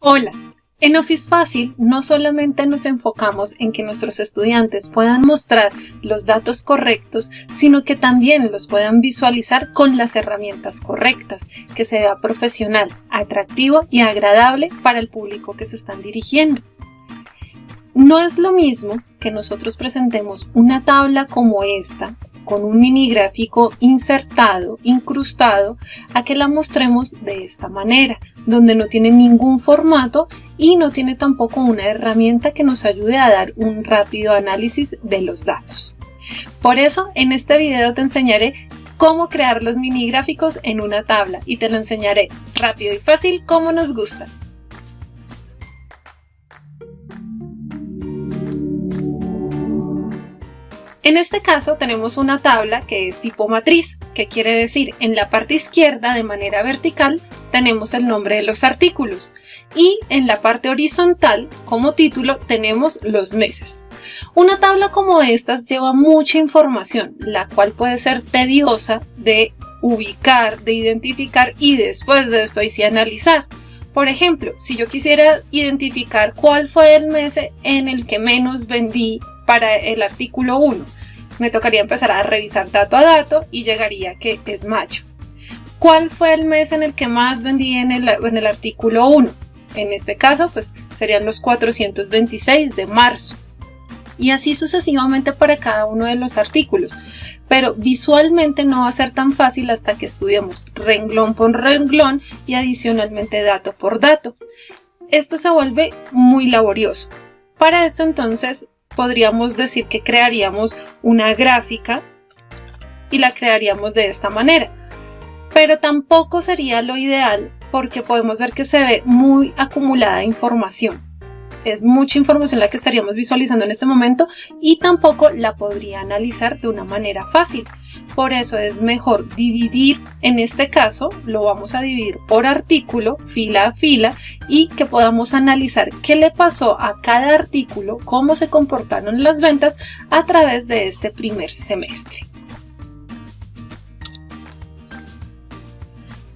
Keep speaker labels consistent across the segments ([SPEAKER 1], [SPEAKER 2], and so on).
[SPEAKER 1] Hola, en Office Fácil no solamente nos enfocamos en que nuestros estudiantes puedan mostrar los datos correctos, sino que también los puedan visualizar con las herramientas correctas, que se vea profesional, atractivo y agradable para el público que se están dirigiendo. No es lo mismo que nosotros presentemos una tabla como esta, con un mini gráfico insertado, incrustado, a que la mostremos de esta manera, donde no tiene ningún formato y no tiene tampoco una herramienta que nos ayude a dar un rápido análisis de los datos. Por eso, en este video te enseñaré cómo crear los mini gráficos en una tabla y te lo enseñaré rápido y fácil como nos gusta. En este caso tenemos una tabla que es tipo matriz, que quiere decir en la parte izquierda de manera vertical tenemos el nombre de los artículos y en la parte horizontal como título tenemos los meses. Una tabla como estas lleva mucha información, la cual puede ser tediosa de ubicar, de identificar y después de esto ahí sí analizar. Por ejemplo, si yo quisiera identificar cuál fue el mes en el que menos vendí para el artículo 1, me tocaría empezar a revisar dato a dato y llegaría que es mayo. ¿Cuál fue el mes en el que más vendí en el artículo 1? En este caso, pues serían los 426 de marzo. Y así sucesivamente para cada uno de los artículos. Pero visualmente no va a ser tan fácil hasta que estudiemos renglón por renglón y adicionalmente dato por dato. Esto se vuelve muy laborioso. Para esto entonces podríamos decir que crearíamos una gráfica y la crearíamos de esta manera. Pero tampoco sería lo ideal porque podemos ver que se ve muy acumulada información. Es mucha información la que estaríamos visualizando en este momento y tampoco la podría analizar de una manera fácil. Por eso es mejor dividir, en este caso lo vamos a dividir por artículo, fila a fila, y que podamos analizar qué le pasó a cada artículo, cómo se comportaron las ventas a través de este primer semestre.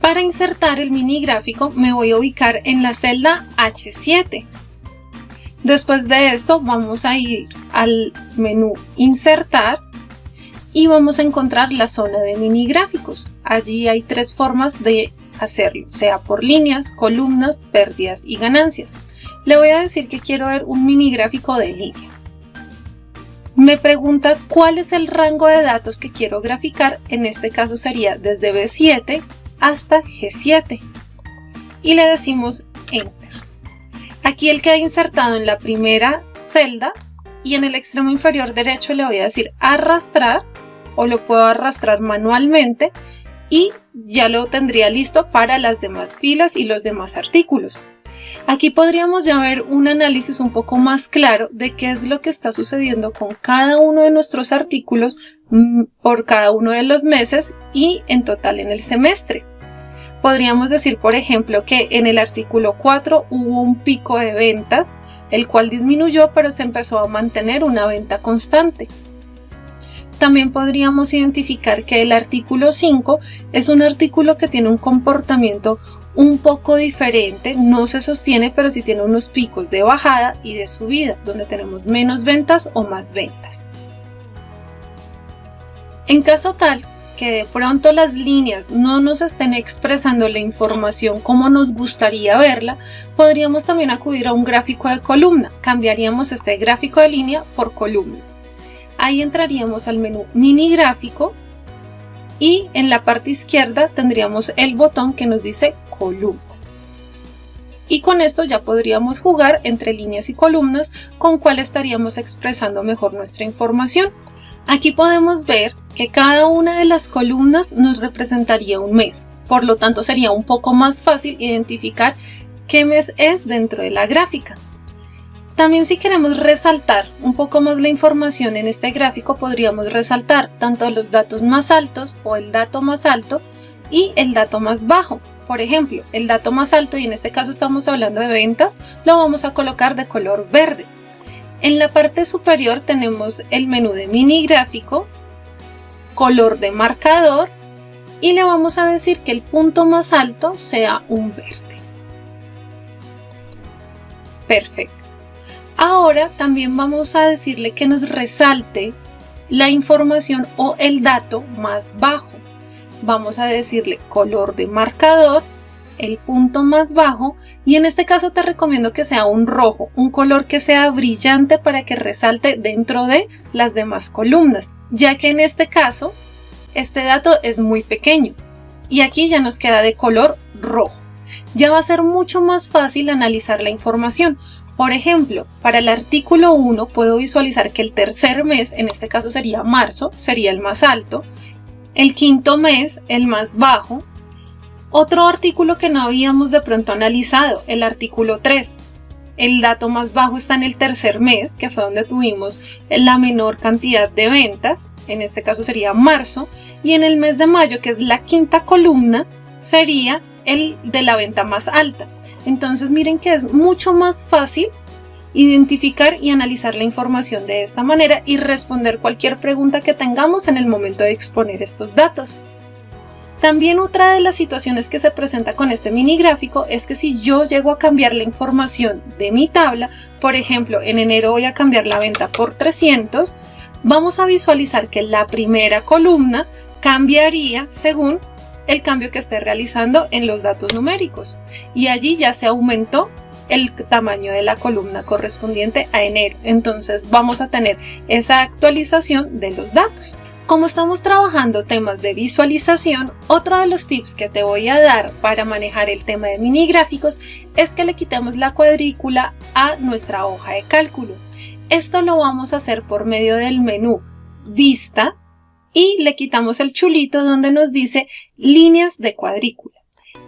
[SPEAKER 1] Para insertar el mini gráfico me voy a ubicar en la celda H7. Después de esto vamos a ir al menú Insertar y vamos a encontrar la zona de mini gráficos. Allí hay tres formas de hacerlo, sea por líneas, columnas, pérdidas y ganancias. Le voy a decir que quiero ver un mini gráfico de líneas. Me pregunta cuál es el rango de datos que quiero graficar, en este caso sería desde B7 hasta G7 y le decimos Enter. Aquí él queda insertado en la primera celda y en el extremo inferior derecho le voy a decir arrastrar o lo puedo arrastrar manualmente y ya lo tendría listo para las demás filas y los demás artículos. Aquí podríamos ya ver un análisis un poco más claro de qué es lo que está sucediendo con cada uno de nuestros artículos por cada uno de los meses y en total en el semestre. Podríamos decir, por ejemplo, que en el artículo 4 hubo un pico de ventas, el cual disminuyó, pero se empezó a mantener una venta constante. También podríamos identificar que el artículo 5 es un artículo que tiene un comportamiento un poco diferente, no se sostiene, pero sí tiene unos picos de bajada y de subida, donde tenemos menos ventas o más ventas. En caso tal que de pronto las líneas no nos estén expresando la información como nos gustaría verla, podríamos también acudir a un gráfico de columna. Cambiaríamos este gráfico de línea por columna. Ahí entraríamos al menú mini gráfico y en la parte izquierda tendríamos el botón que nos dice columna. Y con esto ya podríamos jugar entre líneas y columnas con cuál estaríamos expresando mejor nuestra información. Aquí podemos ver que cada una de las columnas nos representaría un mes, por lo tanto sería un poco más fácil identificar qué mes es dentro de la gráfica. También si queremos resaltar un poco más la información en este gráfico, podríamos resaltar tanto los datos más altos o el dato más alto y el dato más bajo. Por ejemplo, el dato más alto, y en este caso estamos hablando de ventas, lo vamos a colocar de color verde. En la parte superior tenemos el menú de mini gráfico, color de marcador y le vamos a decir que el punto más alto sea un verde. Perfecto. Ahora también vamos a decirle que nos resalte la información o el dato más bajo. Vamos a decirle color de marcador, el punto más bajo, y en este caso te recomiendo que sea un rojo, un color que sea brillante para que resalte dentro de las demás columnas, ya que en este caso este dato es muy pequeño y aquí ya nos queda de color rojo. Ya va a ser mucho más fácil analizar la información. Por ejemplo, para el artículo 1 puedo visualizar que el tercer mes, en este caso sería marzo, sería el más alto, el quinto mes, el más bajo. Otro artículo que no habíamos de pronto analizado, el artículo 3. El dato más bajo está en el tercer mes, que fue donde tuvimos la menor cantidad de ventas, en este caso sería marzo, y en el mes de mayo, que es la quinta columna, sería el de la venta más alta. Entonces miren que es mucho más fácil identificar y analizar la información de esta manera y responder cualquier pregunta que tengamos en el momento de exponer estos datos. También otra de las situaciones que se presenta con este mini gráfico es que si yo llego a cambiar la información de mi tabla, por ejemplo, en enero voy a cambiar la venta por 300, vamos a visualizar que la primera columna cambiaría según el cambio que esté realizando en los datos numéricos. Y allí ya se aumentó el tamaño de la columna correspondiente a enero. Entonces vamos a tener esa actualización de los datos. Como estamos trabajando temas de visualización, otro de los tips que te voy a dar para manejar el tema de mini gráficos es que le quitemos la cuadrícula a nuestra hoja de cálculo. Esto lo vamos a hacer por medio del menú Vista y le quitamos el chulito donde nos dice líneas de cuadrícula.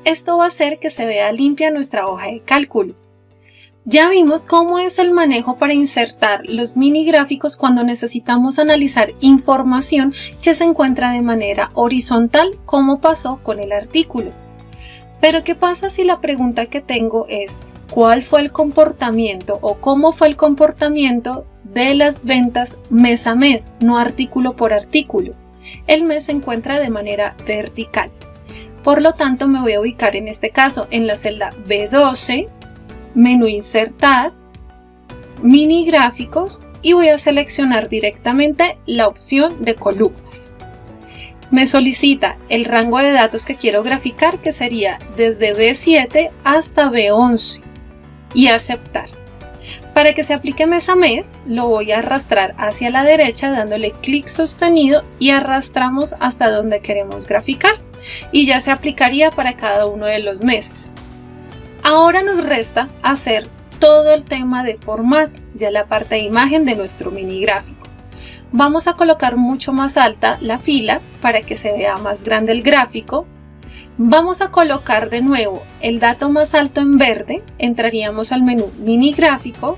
[SPEAKER 1] Esto va a hacer que se vea limpia nuestra hoja de cálculo. Ya vimos cómo es el manejo para insertar los mini gráficos cuando necesitamos analizar información que se encuentra de manera horizontal, como pasó con el artículo. Pero ¿qué pasa si la pregunta que tengo es cuál fue el comportamiento o cómo fue el comportamiento de las ventas mes a mes, no artículo por artículo? El mes se encuentra de manera vertical. Por lo tanto, me voy a ubicar en este caso en la celda B12, menú insertar, mini gráficos y voy a seleccionar directamente la opción de columnas. Me solicita el rango de datos que quiero graficar, que sería desde B7 hasta B11 y aceptar. Para que se aplique mes a mes, lo voy a arrastrar hacia la derecha dándole clic sostenido y arrastramos hasta donde queremos graficar y ya se aplicaría para cada uno de los meses. Ahora nos resta hacer todo el tema de formato, ya la parte de imagen de nuestro mini gráfico. Vamos a colocar mucho más alta la fila para que se vea más grande el gráfico. Vamos a colocar de nuevo el dato más alto en verde, entraríamos al menú mini gráfico,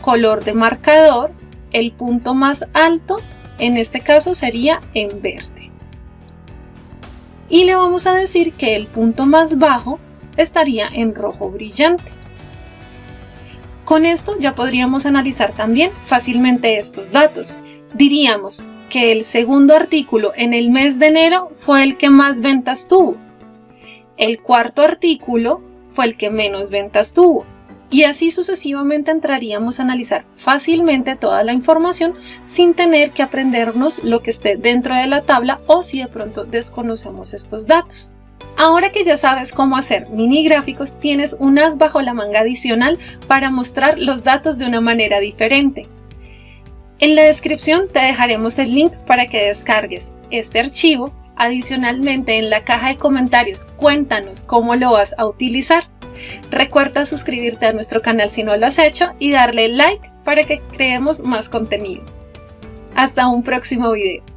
[SPEAKER 1] color de marcador, el punto más alto, en este caso sería en verde. Y le vamos a decir que el punto más bajo estaría en rojo brillante. Con esto ya podríamos analizar también fácilmente estos datos. Diríamos que el segundo artículo en el mes de enero fue el que más ventas tuvo. El cuarto artículo fue el que menos ventas tuvo. Y así sucesivamente entraríamos a analizar fácilmente toda la información sin tener que aprendernos lo que esté dentro de la tabla o si de pronto desconocemos estos datos. Ahora que ya sabes cómo hacer mini gráficos, tienes un as bajo la manga adicional para mostrar los datos de una manera diferente. En la descripción te dejaremos el link para que descargues este archivo. Adicionalmente, en la caja de comentarios cuéntanos cómo lo vas a utilizar. Recuerda suscribirte a nuestro canal si no lo has hecho y darle like para que creemos más contenido. Hasta un próximo video.